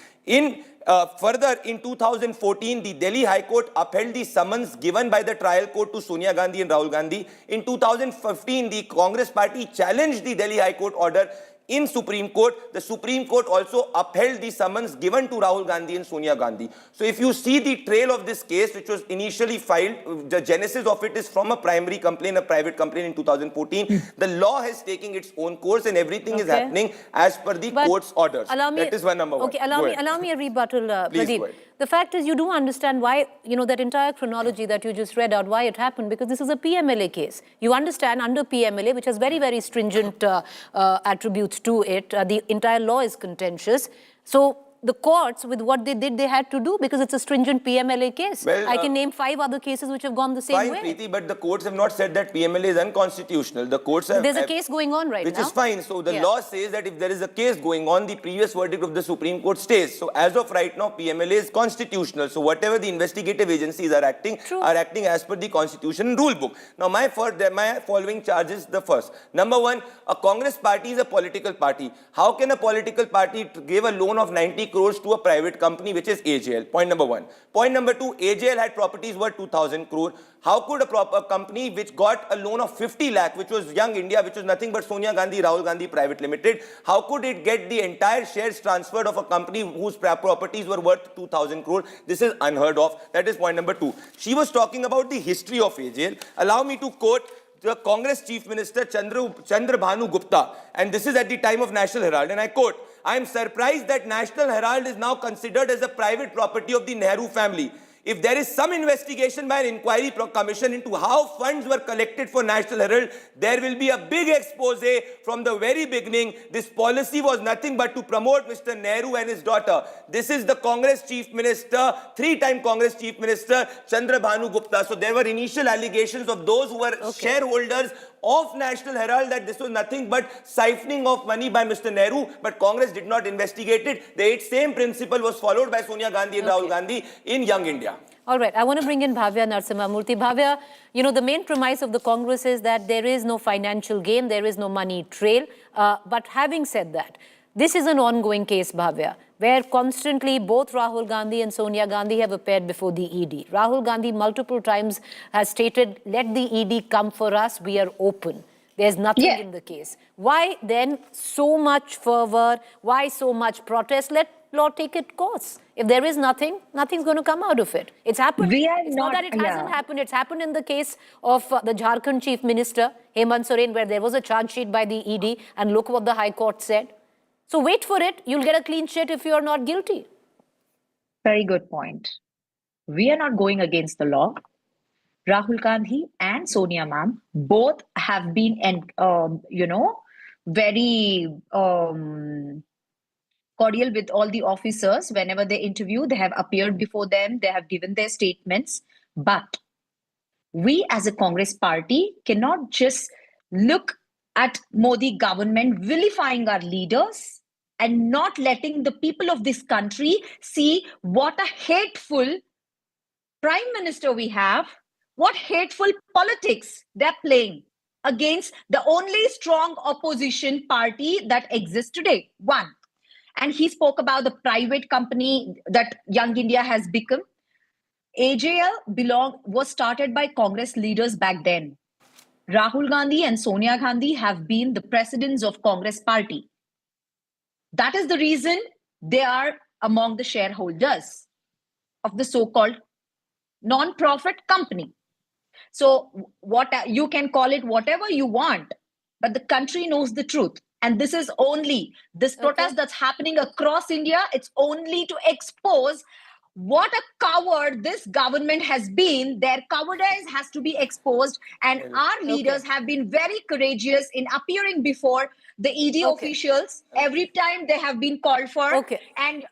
Further, in 2014, the Delhi High Court upheld the summons given by the trial court to Sonia Gandhi and Rahul Gandhi. In 2015, the Congress party challenged the Delhi High Court order in Supreme Court. The Supreme Court also upheld the summons given to Rahul Gandhi and Sonia Gandhi. So if you see the trail of this case, which was initially filed, the genesis of it is from a primary complaint, a private complaint in 2014. The law has taken its own course and everything is happening as per the court's orders. That is one number one. Okay, allow me a rebuttal, Pradeep. The fact is, you do understand why, that entire chronology that you just read out, why it happened, because this is a PMLA case. You understand under PMLA, which has very, very stringent attributes to it, the entire law is contentious. So the courts, with what they did, they had to do because it's a stringent PMLA case. Well, I can name 5 other cases which have gone the same way. Fine, Preeti, but the courts have not said that PMLA is unconstitutional. The courts have... There's a case going on right now. Which is fine. So the law says that if there is a case going on, the previous verdict of the Supreme Court stays. So as of right now, PMLA is constitutional. So whatever the investigative agencies are acting as per the Constitution and rule book. Now my following charge is the first. Number one, a Congress party is a political party. How can a political party give a loan of 90 crores to a private company, which is AJL? Point number one. Point number two, AJL had properties worth 2,000 crore. How could a company which got a loan of 50 lakh, which was Young India, which was nothing but Sonia Gandhi, Rahul Gandhi Private Limited, how could it get the entire shares transferred of a company whose properties were worth 2,000 crore? This is unheard of. That is point number two. She was talking about the history of AJL. Allow me to quote the Congress Chief Minister Chandrabhanu Gupta, and this is at the time of National Herald, and I quote, "I am surprised that National Herald is now considered as a private property of the Nehru family. If there is some investigation by an inquiry commission into how funds were collected for National Herald, there will be a big expose from the very beginning. This policy was nothing but to promote Mr. Nehru and his daughter." This is the Congress Chief Minister, 3-time Congress Chief Minister, Chandrabhanu Gupta. So there were initial allegations of those who were shareholders of National Herald that this was nothing but siphoning of money by Mr. Nehru, but Congress did not investigate it. The same principle was followed by Sonia Gandhi and Rahul Gandhi in Young India. All right, I want to bring in Bhavya Narasimhamurthy. Bhavya, the main premise of the Congress is that there is no financial gain, there is no money trail. But having said that, this is an ongoing case, Bhavya, where constantly both Rahul Gandhi and Sonia Gandhi have appeared before the ED. Rahul Gandhi multiple times has stated, let the ED come for us, we are open. There's nothing in the case. Why then so much fervor? Why so much protest? Let law take its course. If there is nothing, nothing's going to come out of it. It's happened. It's not that it hasn't happened. It's happened in the case of the Jharkhand Chief Minister, Hemant Soren, where there was a charge sheet by the ED, and look what the High Court said. So wait for it. You'll get a clean sheet if you're not guilty. Very good point. We are not going against the law. Rahul Gandhi and Sonia ma'am both have been, very cordial with all the officers. Whenever they interview, they have appeared before them, they have given their statements. But we as a Congress party cannot just look at Modi government vilifying our leaders and not letting the people of this country see what a hateful prime minister we have, what hateful politics they're playing against the only strong opposition party that exists today. One. And he spoke about the private company that Young India has become. AJL was started by Congress leaders back then. Rahul Gandhi and Sonia Gandhi have been the presidents of Congress party. That is the reason they are among the shareholders of the so-called non-profit company. So what you can call it whatever you want, but the country knows the truth. And this is only this protest that's happening across India. It's only to expose what a coward this government has been. Their cowardice has to be exposed. And our leaders have been very courageous in appearing before the ED officials every time they have been called for. And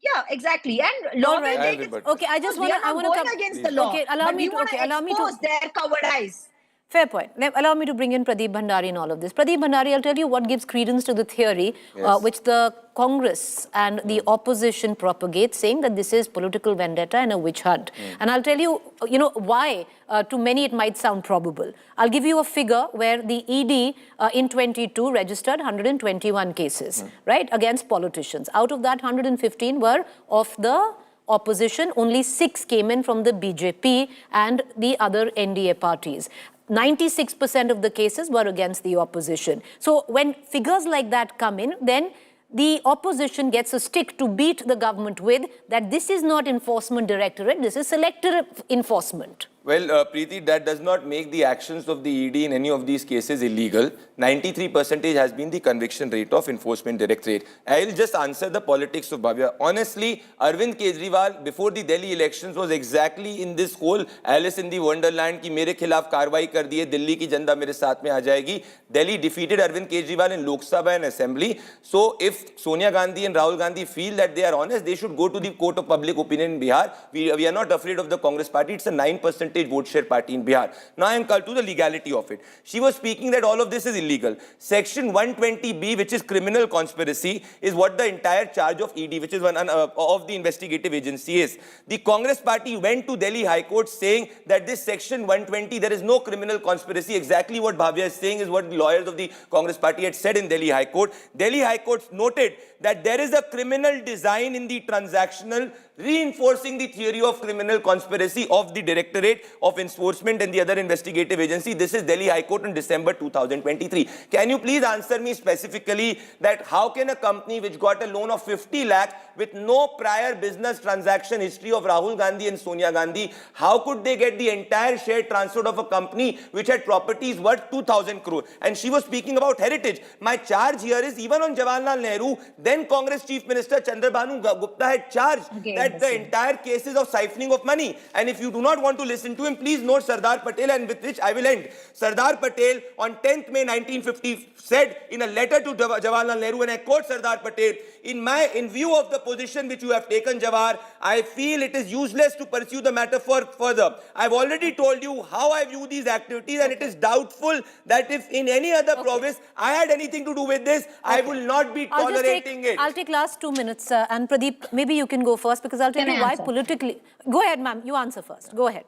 yeah, exactly. And law will take its... Okay, I just want to... I want to come against the law. Okay, allow me to... Okay, allow me to expose their cowardice. Fair point. Allow me to bring in Pradeep Bhandari in all of this. Pradeep Bhandari, I'll tell you what gives credence to the theory which the Congress and the opposition propagate, saying that this is political vendetta and a witch hunt. And I'll tell you, why to many it might sound probable. I'll give you a figure where the ED in 22 registered 121 cases, right, against politicians. Out of that, 115 were of the opposition. Only 6 came in from the BJP and the other NDA parties. 96% of the cases were against the opposition. So when figures like that come in, then the opposition gets a stick to beat the government with, that this is not enforcement directorate, this is selective enforcement. Well, Preeti, that does not make the actions of the ED in any of these cases illegal. 93% has been the conviction rate of enforcement directorate. I will just answer the politics of Bhavya. Honestly, Arvind Kejriwal, before the Delhi elections, was exactly in this whole Alice in the Wonderland ki mere khilaf karwai kar diye, Delhi ki janda mere saath mein aa jayegi. Delhi defeated Arvind Kejriwal in Lok Sabha and Assembly. So if Sonia Gandhi and Rahul Gandhi feel that they are honest, they should go to the court of public opinion in Bihar. We are not afraid of the Congress party. It's a 9% vote share party in Bihar. Now I am called to the legality of it. She was speaking that all of this is illegal. Section 120B, which is criminal conspiracy, is what the entire charge of ED, which is one of the investigative agency, is. The Congress party went to Delhi High Court saying that this section 120, there is no criminal conspiracy. Exactly what Bhavya is saying is what the lawyers of the Congress party had said in Delhi High Court. Delhi High Court noted that there is a criminal design in the transactional, reinforcing the theory of criminal conspiracy of the Directorate of Enforcement and the other investigative agency. This is Delhi High Court in December 2023. Can you please answer me specifically that how can a company which got a loan of 50 lakh with no prior business transaction history of Rahul Gandhi and Sonia Gandhi, how could they get the entire share transferred of a company which had properties worth 2,000 crore? And she was speaking about heritage. My charge here is even on Jawaharlal Nehru, then Congress Chief Minister Chandrabhanu Gupta had charged that the entire case is of siphoning of money. And if you do not want to listen to him, please note Sardar Patel, and with which I will end. Sardar Patel on 10th May 1950 said in a letter to Jawaharlal Nehru, and I quote Sardar Patel, in view of the position which you have taken, Jawahar, I feel it is useless to pursue the matter further. I've already told you how I view these activities, and it is doubtful that if in any other province I had anything to do with this, I will not be tolerating it. I'll take last 2 minutes, and Pradeep, maybe you can go first, because I'll tell you why politically. Go ahead, ma'am. You answer first. Go ahead.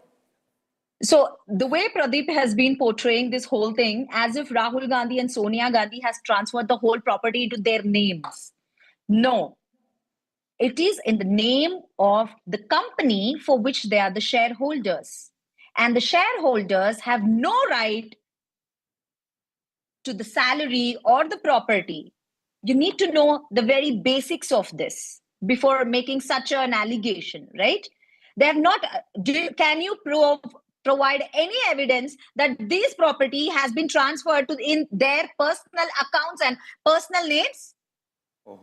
So the way Pradeep has been portraying this whole thing as if Rahul Gandhi and Sonia Gandhi has transferred the whole property into their names. No. It is in the name of the company for which they are the shareholders. And the shareholders have no right to the salary or the property. You need to know the very basics of this before making such an allegation, right? They have not. Can you provide any evidence that this property has been transferred to in their personal accounts and personal names?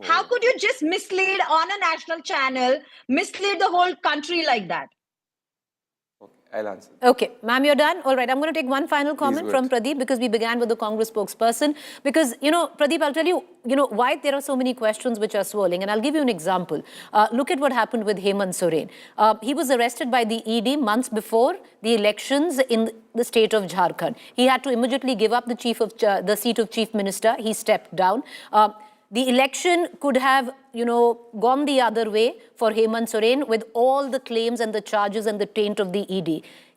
How could you just mislead on a national channel, mislead the whole country like that? I'll answer. Okay, ma'am, you're done. All right, I'm going to take one final comment from Pradeep because we began with the Congress spokesperson. Because, Pradeep, I'll tell you, why there are so many questions which are swirling. And I'll give you an example. Look at what happened with Hemant Soren. He was arrested by the ED months before the elections in the state of Jharkhand. He had to immediately give up the seat of chief minister. He stepped down. The election could have, gone the other way for Hemant Soren with all the claims and the charges and the taint of the ED.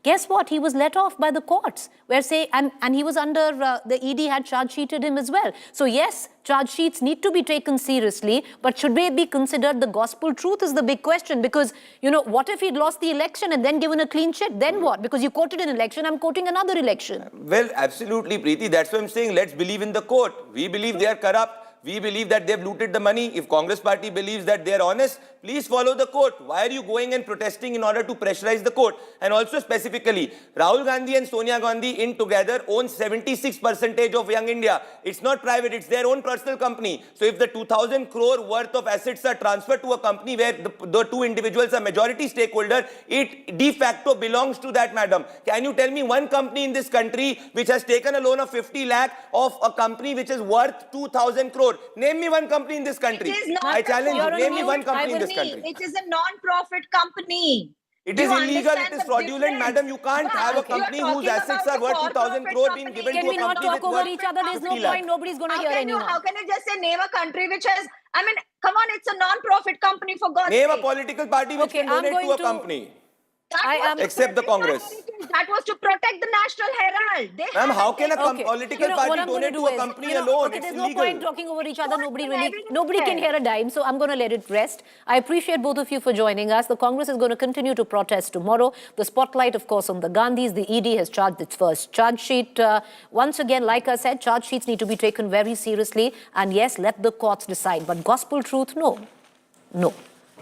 Guess what? He was let off by the courts, and he was under, the ED had charge sheeted him as well. So yes, charge sheets need to be taken seriously, but should they be considered the gospel truth is the big question. Because, what if he'd lost the election and then given a clean sheet? Then what? Because you quoted an election, I'm quoting another election. Well, absolutely, Preeti. That's why I'm saying let's believe in the court. We believe they are corrupt. We believe that they've looted the money. If Congress party believes that they're honest, please follow the court. Why are you going and protesting in order to pressurize the court? And also specifically, Rahul Gandhi and Sonia Gandhi in together own 76% of Young India. It's not private, it's their own personal company. So if the 2,000 crore worth of assets are transferred to a company where the two individuals are majority stakeholder, it de facto belongs to that madam. Can you tell me one company in this country which has taken a loan of 50 lakh of a company which is worth 2,000 crore? Name me one company in this country. I challenge you. Name me one company in this country. It is a non-profit company. It is illegal, it is fraudulent, madam. You can't have a company whose assets are worth 2,000 crore being given to a company. Can we not talk over each other? There's no point. Nobody's going to hear anyone. How can you just say name a country which has, come on, it's a non-profit company for God's sake. sake. Name a political party which can donate to a company. Except the Congress. That was to protect the National Herald. Ma'am, how can a political party donate to a company alone? There's no point talking over each other. Nobody can hear a dime. So I'm going to let it rest. I appreciate both of you for joining us. The Congress is going to continue to protest tomorrow. The spotlight, of course, on the Gandhis. The ED has charged its first charge sheet. Once again, like I said, charge sheets need to be taken very seriously. And yes, let the courts decide. But gospel truth, no. No.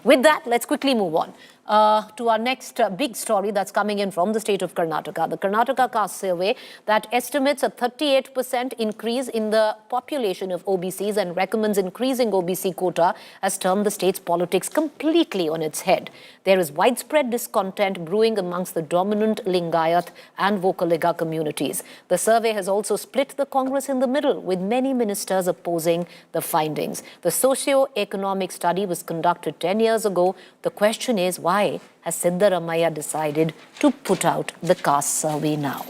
With that, let's quickly move on to our next big story that's coming in from the state of Karnataka. The Karnataka caste survey that estimates a 38% increase in the population of OBCs and recommends increasing OBC quota has turned the state's politics completely on its head. There is widespread discontent brewing amongst the dominant Lingayat and Vocaliga communities. The survey has also split the Congress in the middle, with many ministers opposing the findings. The socio-economic study was conducted 10 years ago. The question is, why has Siddaramaiah decided to put out the caste survey now?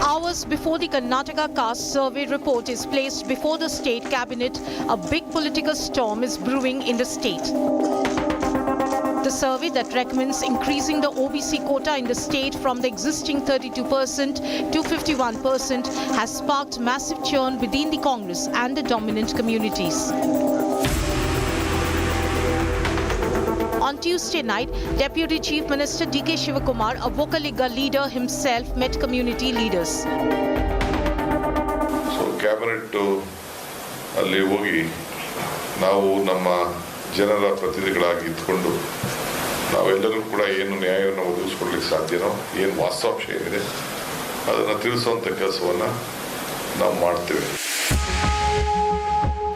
Hours before the Karnataka caste survey report is placed before the state cabinet, a big political storm is brewing in the state. The survey that recommends increasing the OBC quota in the state from the existing 32% to 51% has sparked massive churn within the Congress and the dominant communities. On Tuesday night, Deputy Chief Minister D.K. Shivakumar, a Vocaliga leader himself, met community leaders. So, cabinet ಅಲ್ಲಿ ಹೋಗಿ ನಾವು ನಮ್ಮ ಜನರ ಪ್ರತಿನಿಧಿಗಳಾಗಿ ಇದ್ಕೊಂಡು ನಾವೆಲ್ಲರೂ ಕೂಡ ಏನು ನ್ಯಾಯವನ್ನು ಒದಗಿಸ್ಕೊಡ್ಲಿಕ್ಕೆ ಸಾಧ್ಯನೋ ಏನು ವಾಸ್ತವಾಂಶ ಏನಿದೆ ಅದನ್ನು ತಿಳಿಸುವಂಥ ಕೆಲಸವನ್ನು ನಾವು ಮಾಡ್ತೇವೆ.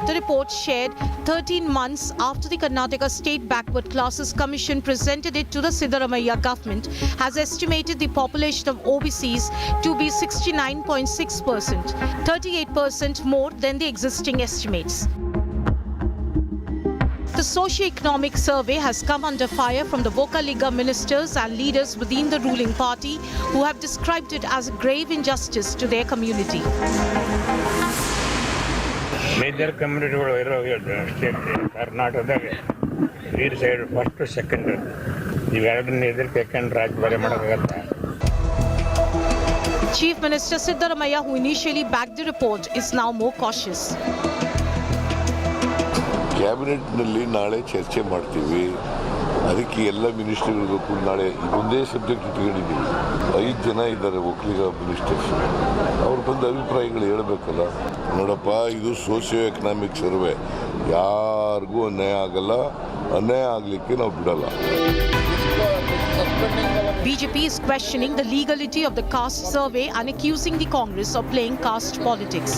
The report, shared 13 months after the Karnataka State Backward Classes Commission presented it to the Siddaramaiah government, has estimated the population of OBCs to be 69.6%, 38% more than the existing estimates. The socio-economic survey has come under fire from the Vocaliga ministers and leaders within the ruling party, who have described it as a grave injustice to their community. Major ಕಮ್ಯುನಿಟಿಗಳು ಇರೋ state ಕರ್ನಾಟಕದಾಗ ಈ side first second ಇವೆರಡನ್ನ ಎದುರು ಕೇಳ್ಕೊಂಡು ರಾಜ್ಯ ಬೇರೆ ಮಾಡೋಕ್ಕಾಗತ್ತ. Chief Minister Siddaramaiah, who initially backed the report, is now more cautious. ಕ್ಯಾಬಿನೆಟ್ನಲ್ಲಿ ನಾಳೆ ಚರ್ಚೆ ಮಾಡ್ತೀವಿ. ಅದಕ್ಕೆ ಎಲ್ಲ ಮಿನಿಸ್ಟರ್ಗಳಿಗೂ ಕೂಡ ನಾಳೆ ಒಂದೇ ಸಬ್ಜೆಕ್ಟ್ ಇಟ್ಕೊಂಡಿದ್ದೀವಿ. 5 ಜನ ಇದ್ದಾರೆ ಒಕ್ಕಲಿಗ ಮಿನಿಸ್ಟರ್ಸ್. ಅವ್ರು ಬಂದು ಅಭಿಪ್ರಾಯಗಳು ಹೇಳಬೇಕಲ್ಲ. ನೋಡಪ್ಪ, ಇದು ಸೋಷಿಯೋ ಎಕನಾಮಿಕ್ ಸರ್ವೆ, ಯಾರಿಗೂ ಅನ್ಯಾಯ ಆಗಲ್ಲ, ಅನ್ಯಾಯ ಆಗಲಿಕ್ಕೆ ನಾವು ಬಿಡಲ್ಲ. BJP is questioning the legality of the caste survey and accusing the Congress of playing caste politics.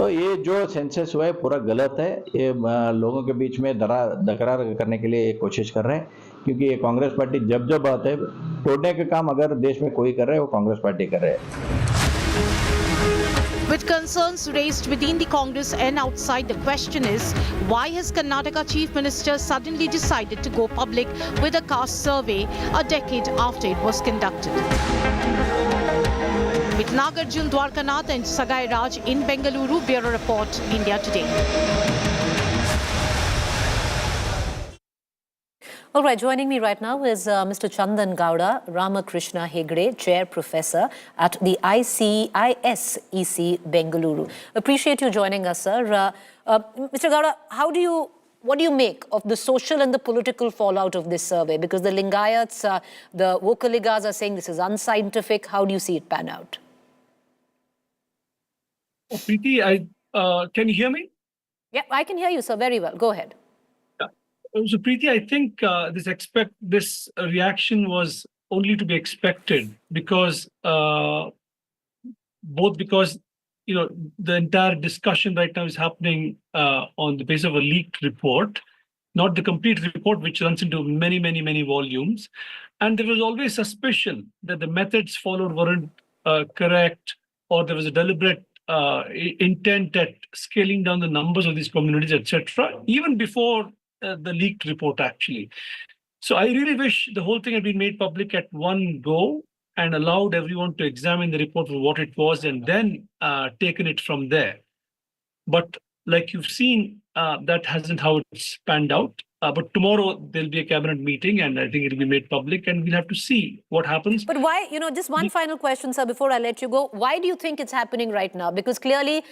तो ये जो सेंसस हुआ है पूरा गलत है। ये लोगों के बीच में दरार करने के लिए कोशिश कर रहे हैं, क्योंकि ये कांग्रेस पार्टी जब आते है तोड़ने का काम अगर देश में कोई कर रहा है वो कांग्रेस पार्टी कर रहे हैं। With concerns raised within the Congress and outside, the question is, why has Karnataka Chief Minister suddenly decided to go public with a caste survey a decade after it was conducted? With Nagarjun Dwarkanath and Sagai Raj in Bengaluru, Bureau Report, India Today. All right, joining me right now is Mr. Chandan Gowda Ramakrishna Hegde, Chair Professor at the ICISEC Bengaluru. Appreciate you joining us, sir. Mr. Gowda, what do you make of the social and the political fallout of this survey? Because the Lingayats, the Vokaligas are saying this is unscientific. How do you see it pan out? Oh, Preeti, can you hear me? Yeah, I can hear you, sir, very well. Go ahead. So, Preeti, I think this reaction was only to be expected because the entire discussion right now is happening on the basis of a leaked report, not the complete report, which runs into many volumes. And there was always suspicion that the methods followed weren't correct, or there was a deliberate intent at scaling down the numbers of these communities, etc., even before the leaked report, actually. So I really wish the whole thing had been made public at one go and allowed everyone to examine the report for what it was and then taken it from there. But like you've seen, that hasn't how it's panned out. But tomorrow there'll be a cabinet meeting and I think it'll be made public and we'll have to see what happens. But why, just one final question, sir, before I let you go. Why do you think it's happening right now? Because clearly,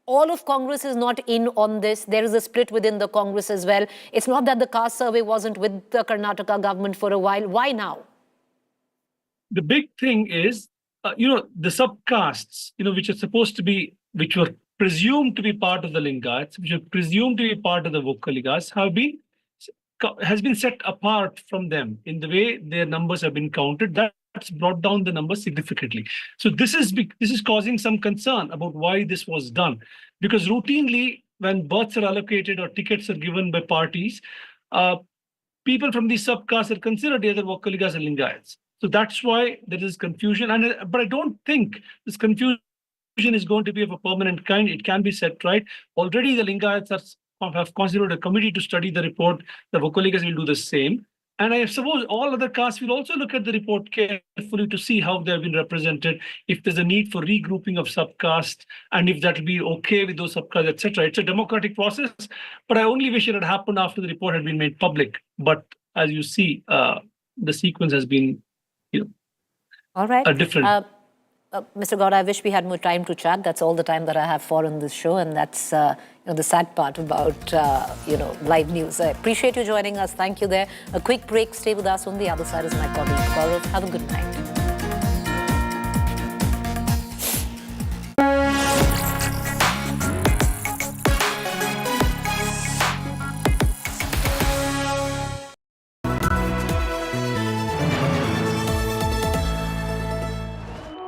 all of Congress is not in on this. There is a split within the Congress as well. It's not that the caste survey wasn't with the Karnataka government for a while. Why now? The big thing is, the subcastes, which were presumed to be part of the Lingayats, which were presumed to be part of the Vokaligas, has been set apart from them in the way their numbers have been counted. That's brought down the numbers significantly. So this is causing some concern about why this was done, because routinely when berths are allocated or tickets are given by parties, people from these subcastes are considered either Vokaligas or Lingayats. So that's why there is confusion. But I don't think this confusion is going to be of a permanent kind. It can be set right. Already the Lingayats have constituted a committee to study the report. The Vokaligas will do the same. And I suppose all other castes will also look at the report carefully to see how they have been represented, if there's a need for regrouping of subcastes, and if that will be okay with those subcastes, etc. It's a democratic process, but I only wish it had happened after the report had been made public. But as you see, the sequence has been, all right. Different. Mr. Gowda, I wish we had more time to chat. That's all the time that I have for on this show, and that's the sad part about live news. I appreciate you joining us. Thank you there. A quick break. Stay with us. On the other side is my colleague Gaurav. Have a good night.